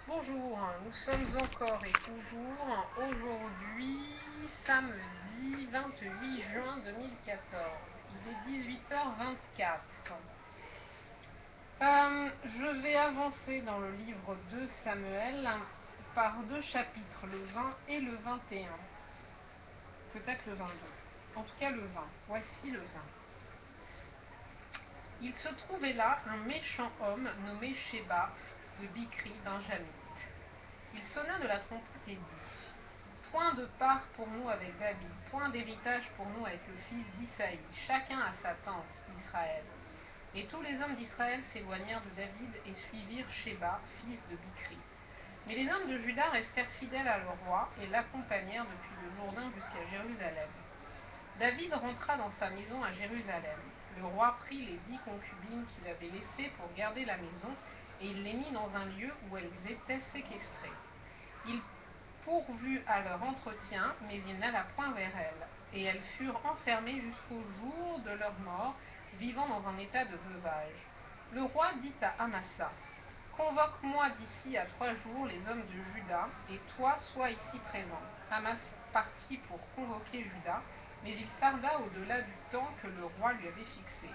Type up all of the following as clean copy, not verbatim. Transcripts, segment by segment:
Bonjour, nous sommes encore et toujours aujourd'hui samedi 28 juin 2014. Il est 18h24. Je vais avancer dans le livre de Samuel par deux chapitres, le 20 et le 21. Peut-être le 22. En tout cas le 20. Voici le 20. Il se trouvait là un méchant homme nommé Sheba de Bikri Benjamite. Il sonna de la trompette et dit: point de part pour nous avec David, point d'héritage pour nous avec le fils d'Isaïe, chacun à sa tente, Israël. Et tous les hommes d'Israël s'éloignèrent de David et suivirent Sheba, fils de Bikri. Mais les hommes de Juda restèrent fidèles à leur roi et l'accompagnèrent depuis le Jourdain jusqu'à Jérusalem. David rentra dans sa maison à Jérusalem. Le roi prit les 10 concubines qu'il avait laissées pour garder la maison, et il les mit dans un lieu où elles étaient séquestrées. Il pourvut à leur entretien, mais il n'alla point vers elles, et elles furent enfermées jusqu'au jour de leur mort, vivant dans un état de veuvage. Le roi dit à Amasa: convoque-moi d'ici à 3 jours les hommes de Juda, et toi sois ici présent. Amasa partit pour convoquer Juda, mais il tarda au-delà du temps que le roi lui avait fixé.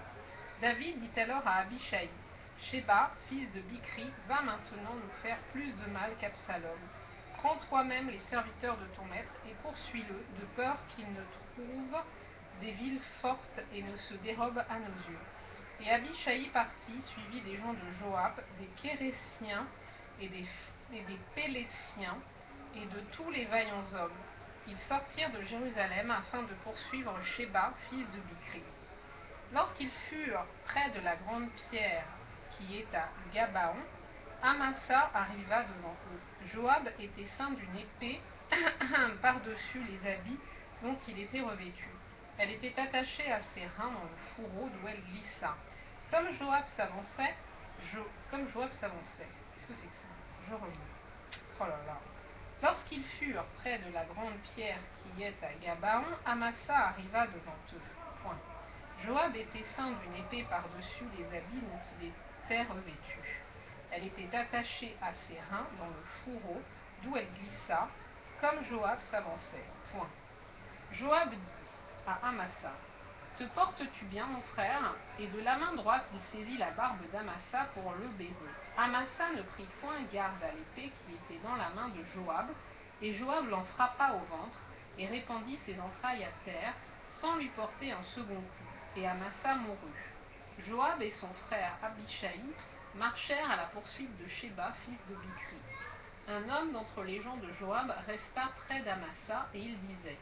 David dit alors à Abishai: Sheba, fils de Bikri, va maintenant nous faire plus de mal qu'Absalom. Prends toi-même les serviteurs de ton maître et poursuis-le, de peur qu'il ne trouve des villes fortes et ne se dérobe à nos yeux. Et Abishai partit, suivi des gens de Joab, des Kérésiens et des Pélétiens, et de tous les vaillants hommes. Ils sortirent de Jérusalem afin de poursuivre Sheba, fils de Bikri. Lorsqu'ils furent près de la grande pierre qui est à Gabaon, Amasa arriva devant eux. Joab était ceint d'une épée par-dessus les habits dont il était revêtu. Elle était attachée à ses reins dans le fourreau d'où elle glissa. Comme Joab s'avançait, qu'est-ce que c'est que ça? Je relis. Oh là là. Lorsqu'ils furent près de la grande pierre qui est à Gabaon, Amasa arriva devant eux. Point. Joab était ceint d'une épée par-dessus les habits dont il était revêtu. Elle était attachée à ses reins dans le fourreau, d'où elle glissa, comme Joab s'avançait. Point. Joab dit à Amasa: te portes-tu bien, mon frère? Et de la main droite, il saisit la barbe d'Amasa pour le baiser. Amasa ne prit point garde à l'épée qui était dans la main de Joab, et Joab l'en frappa au ventre, et répandit ses entrailles à terre, sans lui porter un second coup, et Amasa mourut. Joab et son frère Abishai marchèrent à la poursuite de Sheba, fils de Bikri. Un homme d'entre les gens de Joab resta près d'Amasa, et il disait: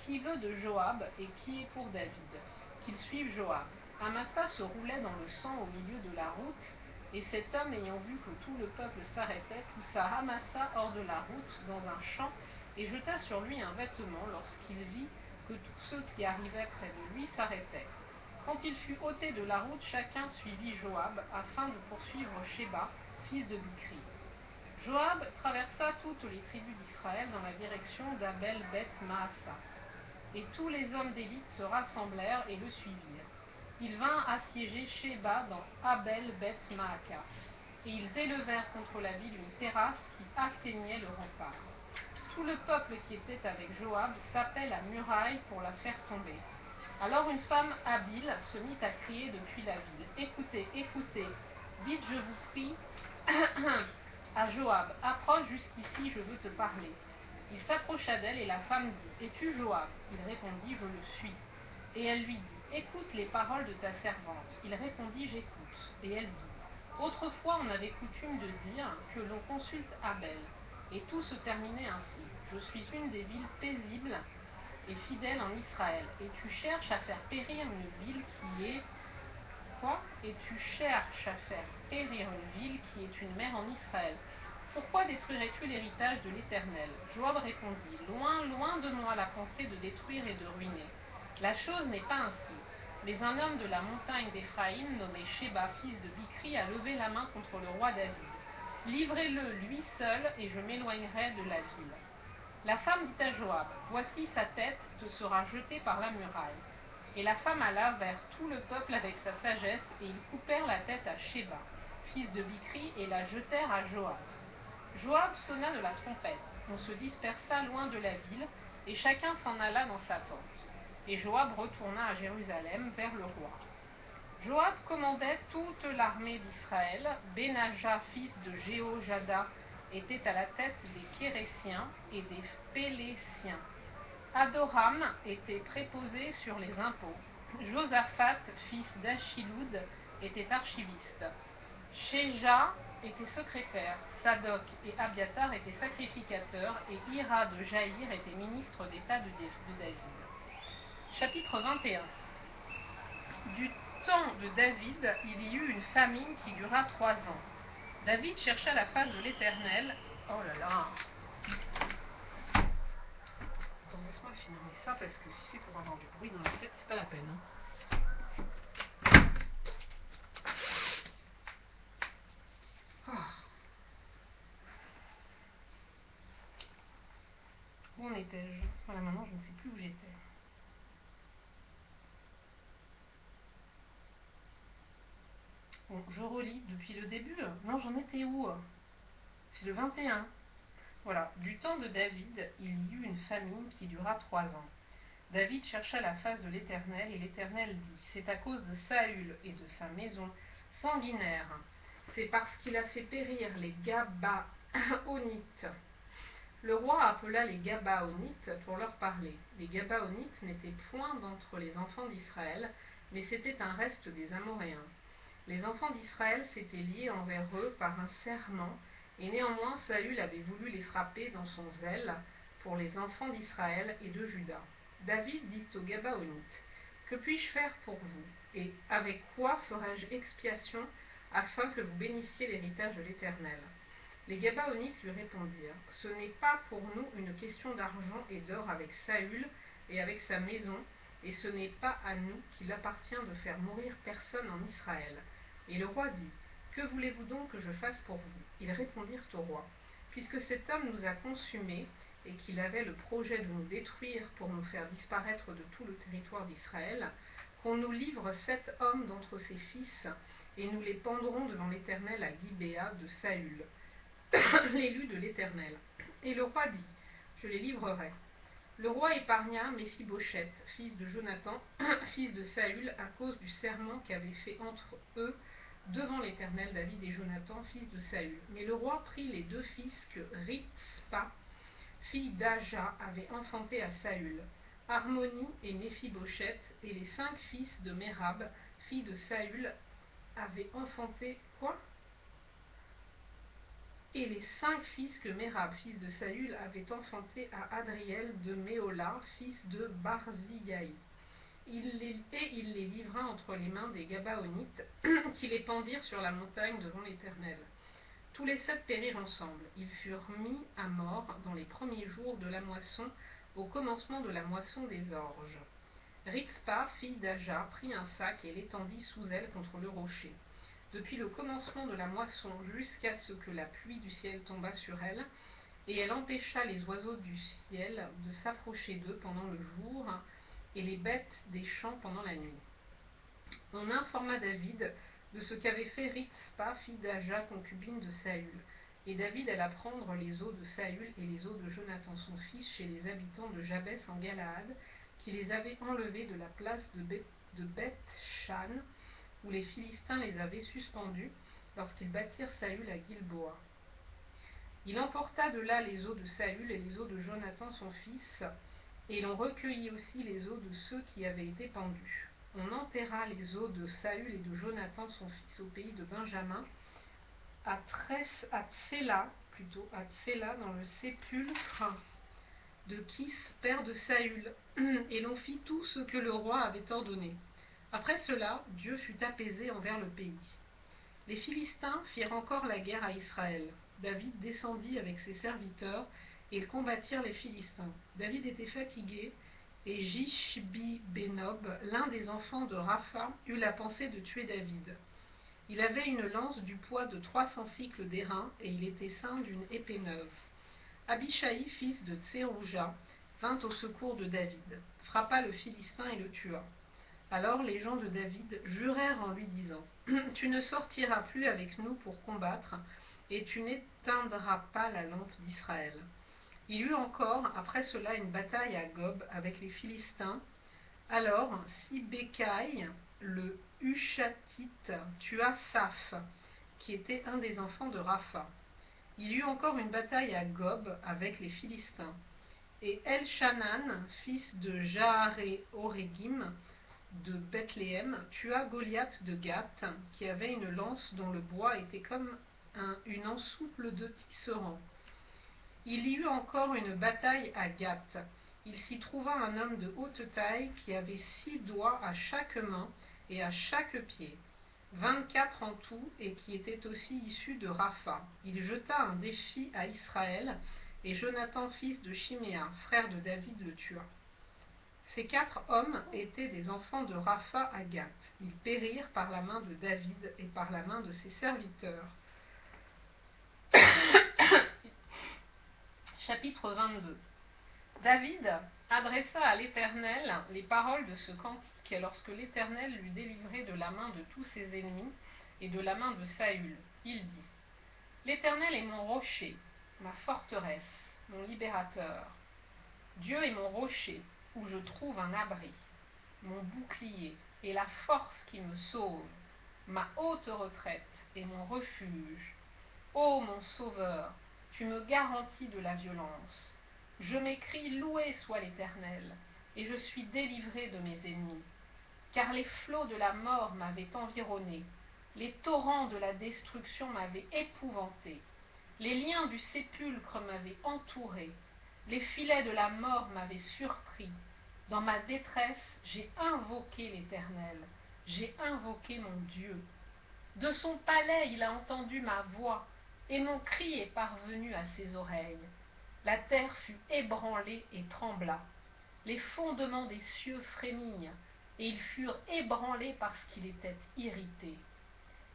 qui veut de Joab et qui est pour David? Qu'il suive Joab. Amasa se roulait dans le sang au milieu de la route, et cet homme, ayant vu que tout le peuple s'arrêtait, poussa Amasa hors de la route dans un champ et jeta sur lui un vêtement lorsqu'il vit que tous ceux qui arrivaient près de lui s'arrêtaient. Quand il fut ôté de la route, chacun suivit Joab afin de poursuivre Sheba, fils de Bikri. Joab traversa toutes les tribus d'Israël dans la direction d'Abel-Beth-Maasa. Et tous les hommes d'élite se rassemblèrent et le suivirent. Il vint assiéger Sheba dans Abel-Beth-Maaka, et ils élevèrent contre la ville une terrasse qui atteignait le rempart. Tout le peuple qui était avec Joab tapait la muraille pour la faire tomber. Alors une femme habile se mit à crier depuis la ville: écoutez, écoutez, dites, je vous prie, à Joab: approche jusqu'ici, je veux te parler. Il s'approcha d'elle et la femme dit: es-tu Joab? Il répondit: je le suis. Et elle lui dit: écoute les paroles de ta servante. Il répondit: j'écoute. Et elle dit: autrefois on avait coutume de dire que l'on consulte Abel, et tout se terminait ainsi. Je suis une des villes paisibles et fidèles en Israël, et tu cherches à faire périr une ville qui est... Quoi? Et tu cherches à faire périr une ville qui est une mère en Israël. Pourquoi détruirais-tu l'héritage de l'Éternel? Joab répondit: loin, loin de moi la pensée de détruire et de ruiner. La chose n'est pas ainsi. Mais un homme de la montagne d'Éphraïm, nommé Sheba, fils de Bikri, a levé la main contre le roi David. Livrez-le, lui seul, et je m'éloignerai de la ville. La femme dit à Joab: voici sa tête te sera jetée par la muraille. Et la femme alla vers tout le peuple avec sa sagesse, et ils coupèrent la tête à Sheba, fils de Bikri, et la jetèrent à Joab. Joab sonna de la trompette. On se dispersa loin de la ville, et chacun s'en alla dans sa tente. Et Joab retourna à Jérusalem vers le roi. Joab commandait toute l'armée d'Israël. Benaja, fils de Jéhojada, était à la tête des Kérésiens et des Pélésiens. Adoram était préposé sur les impôts. Josaphat, fils d'Achiloud, était archiviste. Shéja était secrétaire. Sadok et Abiatar étaient sacrificateurs, et Ira de Jaïr était ministre d'État de David. Chapitre 21. Du temps de David, il y eut une famine qui dura 3 ans. David chercha la face de l'Éternel. Oh là là. Attends, laisse-moi finir ça, parce que si c'est pour avoir du bruit dans la tête, c'est pas la peine. Où en étais-je? Voilà, maintenant je ne sais plus où j'étais. Bon, je relis depuis le début. Non, j'en étais où? C'est le 21. Voilà. Du temps de David, il y eut une famine qui dura 3 ans. David chercha la face de l'Éternel, et l'Éternel dit: c'est à cause de Saül et de sa maison sanguinaire. C'est parce qu'il a fait périr les Gabaonites. Le roi appela les Gabaonites pour leur parler. Les Gabaonites n'étaient point d'entre les enfants d'Israël, mais c'était un reste des Amoréens. Les enfants d'Israël s'étaient liés envers eux par un serment, et néanmoins Saül avait voulu les frapper dans son zèle pour les enfants d'Israël et de Juda. David dit aux Gabaonites: que puis-je faire pour vous, et avec quoi ferai-je expiation, afin que vous bénissiez l'héritage de l'Éternel? Les Gabaonites lui répondirent: ce n'est pas pour nous une question d'argent et d'or avec Saül et avec sa maison, et ce n'est pas à nous qu'il appartient de faire mourir personne en Israël. Et le roi dit: que voulez-vous donc que je fasse pour vous? Ils répondirent au roi: puisque cet homme nous a consumés, et qu'il avait le projet de nous détruire pour nous faire disparaître de tout le territoire d'Israël, qu'on nous livre 7 hommes d'entre ses fils, et nous les pendrons devant l'Éternel à Gibéa de Saül, l'élu de l'Éternel. Et le roi dit: je les livrerai. Le roi épargna Méphibosheth, fils de Jonathan, fils de Saül, à cause du serment qu'avaient fait entre eux devant l'Éternel David et Jonathan, fils de Saül. Mais le roi prit les 2 fils que Ritspa, fille d'Aja, avait enfantés à Saül, Harmonie et Méphibosheth, et les 5 fils de Mérab, fille de Saül, avaient enfanté quoi? Et les 5 fils que Mérab, fils de Saül, avait enfantés à Adriel de Méola, fils de Barziaï. Il les livra entre les mains des Gabaonites, qui les pendirent sur la montagne devant l'Éternel. Tous les 7 périrent ensemble. Ils furent mis à mort dans les premiers jours de la moisson, au commencement de la moisson des orges. Ritspa, fille d'Aja, prit un sac et l'étendit sous elle contre le rocher. Depuis le commencement de la moisson jusqu'à ce que la pluie du ciel tombât sur elle, et elle empêcha les oiseaux du ciel de s'approcher d'eux pendant le jour, et les bêtes des champs pendant la nuit. On informa David de ce qu'avait fait Ritspa, fille d'Aja, concubine de Saül. Et David alla prendre les os de Saül et les os de Jonathan son fils chez les habitants de Jabès en Galaad, qui les avaient enlevés de la place de Beth-Shan, où les Philistins les avaient suspendus lorsqu'ils battirent Saül à Gilboa. Il emporta de là les os de Saül et les os de Jonathan son fils, et l'on recueillit aussi les os de ceux qui avaient été pendus. On enterra les os de Saül et de Jonathan son fils au pays de Benjamin, à Tsela, dans le sépulcre de Kis, père de Saül, et l'on fit tout ce que le roi avait ordonné. Après cela, Dieu fut apaisé envers le pays. Les Philistins firent encore la guerre à Israël. David descendit avec ses serviteurs, et ils combattirent les Philistins. David était fatigué, et Jishbi-Benob, l'un des enfants de Rapha, eut la pensée de tuer David. Il avait une lance du poids de 300 cycles d'airain, et il était ceint d'une épée neuve. Abishai, fils de Tserouja, vint au secours de David, frappa le Philistin et le tua. Alors les gens de David jurèrent en lui disant: tu ne sortiras plus avec nous pour combattre, et tu n'éteindras pas la lampe d'Israël. Il y eut encore, après cela, une bataille à Gob avec les Philistins. Alors, Sibécaï, le Hushatite, tua Saph, qui était un des enfants de Rapha. Il y eut encore une bataille à Gob avec les Philistins. Et Elchanan, fils de Jaaré-Oregim, de Bethléem, tua Goliath de Gath, qui avait une lance dont le bois était comme une ensouple de tisserand. Il y eut encore une bataille à Gath. Il s'y trouva un homme de haute taille qui avait 6 doigts à chaque main et à chaque pied, 24 en tout, et qui était aussi issu de Rapha. Il jeta un défi à Israël, et Jonathan, fils de Chiméa, frère de David, le tua. Ces 4 hommes étaient des enfants de Rapha à Gath. Ils périrent par la main de David et par la main de ses serviteurs. Chapitre 22. David adressa à l'Éternel les paroles de ce cantique lorsque l'Éternel l'eut délivré de la main de tous ses ennemis et de la main de Saül. Il dit: L'Éternel est mon rocher, ma forteresse, mon libérateur. Dieu est mon rocher, où je trouve un abri, mon bouclier et la force qui me sauve, ma haute retraite et mon refuge. Ô mon sauveur, tu me garantis de la violence. Je m'écrie: loué soit l'Éternel, et je suis délivré de mes ennemis. Car les flots de la mort m'avaient environné, les torrents de la destruction m'avaient épouvanté, les liens du sépulcre m'avaient entouré, les filets de la mort m'avaient surpris. Dans ma détresse, j'ai invoqué l'Éternel, j'ai invoqué mon Dieu. De son palais, il a entendu ma voix, et mon cri est parvenu à ses oreilles. La terre fut ébranlée et trembla. Les fondements des cieux frémirent, et ils furent ébranlés parce qu'il était irrité.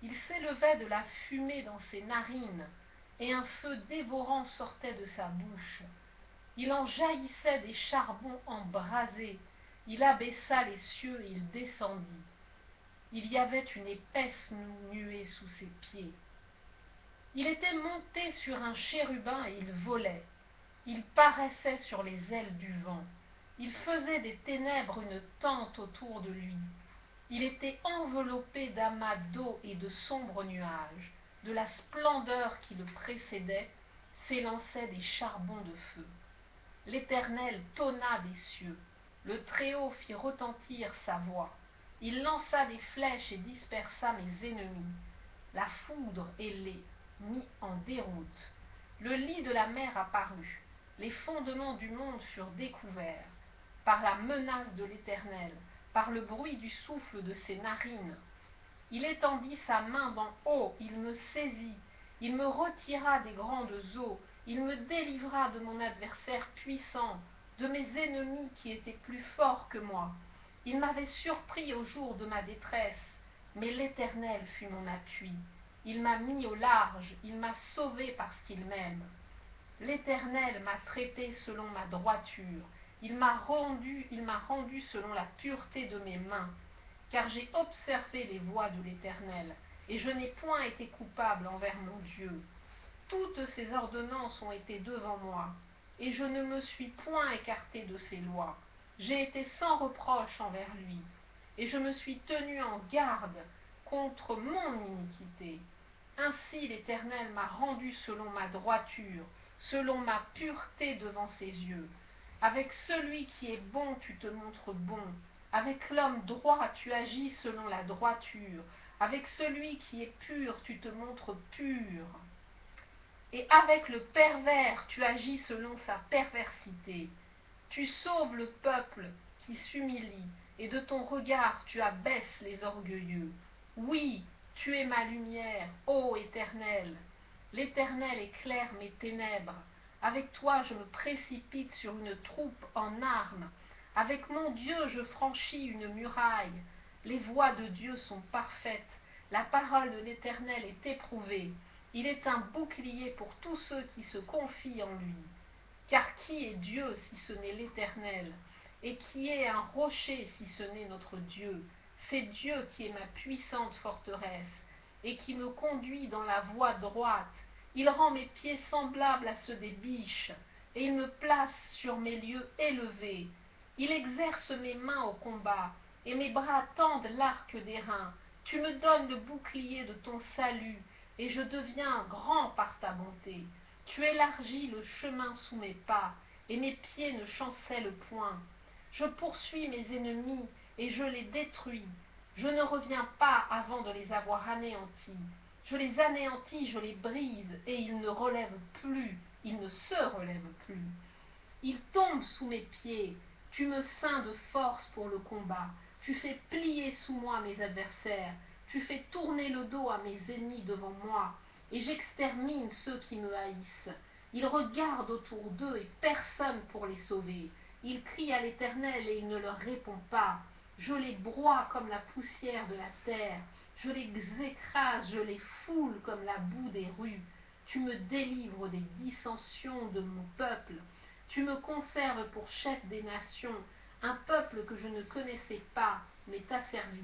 Il s'élevait de la fumée dans ses narines, et un feu dévorant sortait de sa bouche. Il en jaillissait des charbons embrasés. Il abaissa les cieux et il descendit. Il y avait une épaisse nuée sous ses pieds. Il était monté sur un chérubin et il volait. Il paraissait sur les ailes du vent. Il faisait des ténèbres une tente autour de lui. Il était enveloppé d'amas d'eau et de sombres nuages. De la splendeur qui le précédait s'élançaient des charbons de feu. L'Éternel tonna des cieux. Le Très-Haut fit retentir sa voix. Il lança des flèches et dispersa mes ennemis. La foudre ailée mit en déroute. Le lit de la mer apparut. Les fondements du monde furent découverts. Par la menace de l'Éternel, par le bruit du souffle de ses narines. Il étendit sa main d'en haut, il me saisit, il me retira des grandes eaux, il me délivra de mon adversaire puissant, de mes ennemis qui étaient plus forts que moi. Il m'avait surpris au jour de ma détresse, mais l'Éternel fut mon appui. Il m'a mis au large, il m'a sauvé parce qu'il m'aime. L'Éternel m'a traité selon ma droiture, il m'a rendu selon la pureté de mes mains, car j'ai observé les voies de l'Éternel, et je n'ai point été coupable envers mon Dieu. Toutes ses ordonnances ont été devant moi, et je ne me suis point écarté de ses lois. J'ai été sans reproche envers lui, et je me suis tenu en garde contre mon iniquité. Ainsi l'Éternel m'a rendu selon ma droiture, selon ma pureté devant ses yeux. Avec celui qui est bon, tu te montres bon. Avec l'homme droit, tu agis selon la droiture. Avec celui qui est pur, tu te montres pur. Et avec le pervers, tu agis selon sa perversité. Tu sauves le peuple qui s'humilie, et de ton regard tu abaisses les orgueilleux. Oui, tu es ma lumière, ô Éternel. L'Éternel éclaire mes ténèbres. Avec toi je me précipite sur une troupe en armes. Avec mon Dieu je franchis une muraille. Les voies de Dieu sont parfaites. La parole de l'Éternel est éprouvée. Il est un bouclier pour tous ceux qui se confient en lui. Car qui est Dieu si ce n'est l'Éternel? Et qui est un rocher si ce n'est notre Dieu? C'est Dieu qui est ma puissante forteresse et qui me conduit dans la voie droite. Il rend mes pieds semblables à ceux des biches, et il me place sur mes lieux élevés. Il exerce mes mains au combat, et mes bras tendent l'arc d'airain. Tu me donnes le bouclier de ton salut, et je deviens grand par ta bonté. Tu élargis le chemin sous mes pas, et mes pieds ne chancellent point. Je poursuis mes ennemis, et je les détruis. Je ne reviens pas avant de les avoir anéantis. Je les anéantis, je les brise, et ils ne relèvent plus, ils ne se relèvent plus. Ils tombent sous mes pieds. Tu me ceins de force pour le combat. Tu fais plier sous moi mes adversaires. Tu fais tourner le dos à mes ennemis devant moi, et j'extermine ceux qui me haïssent. Ils regardent autour d'eux et personne pour les sauver. Ils crient à l'Éternel et il ne leur répond pas. Je les broie comme la poussière de la terre. Je les écrase, je les foule comme la boue des rues. Tu me délivres des dissensions de mon peuple. Tu me conserves pour chef des nations, un peuple que je ne connaissais pas, mais t'a servi.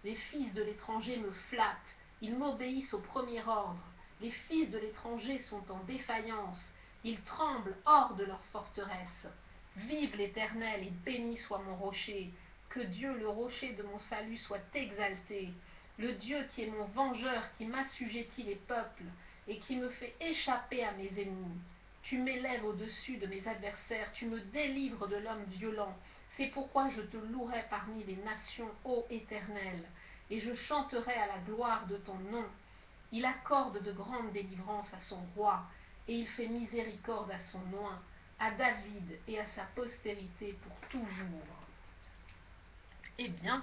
Les fils de l'étranger me flattent, ils m'obéissent au premier ordre. Les fils de l'étranger sont en défaillance, ils tremblent hors de leur forteresse. Vive l'Éternel et béni soit mon rocher. Que Dieu, le rocher de mon salut, soit exalté. Le Dieu qui est mon vengeur, qui m'assujettit les peuples et qui me fait échapper à mes ennemis. Tu m'élèves au-dessus de mes adversaires, tu me délivres de l'homme violent. C'est pourquoi je te louerai parmi les nations, ô Éternel, et je chanterai à la gloire de ton nom. Il accorde de grandes délivrances à son roi, et il fait miséricorde à son oint, à David et à sa postérité pour toujours. Eh bien,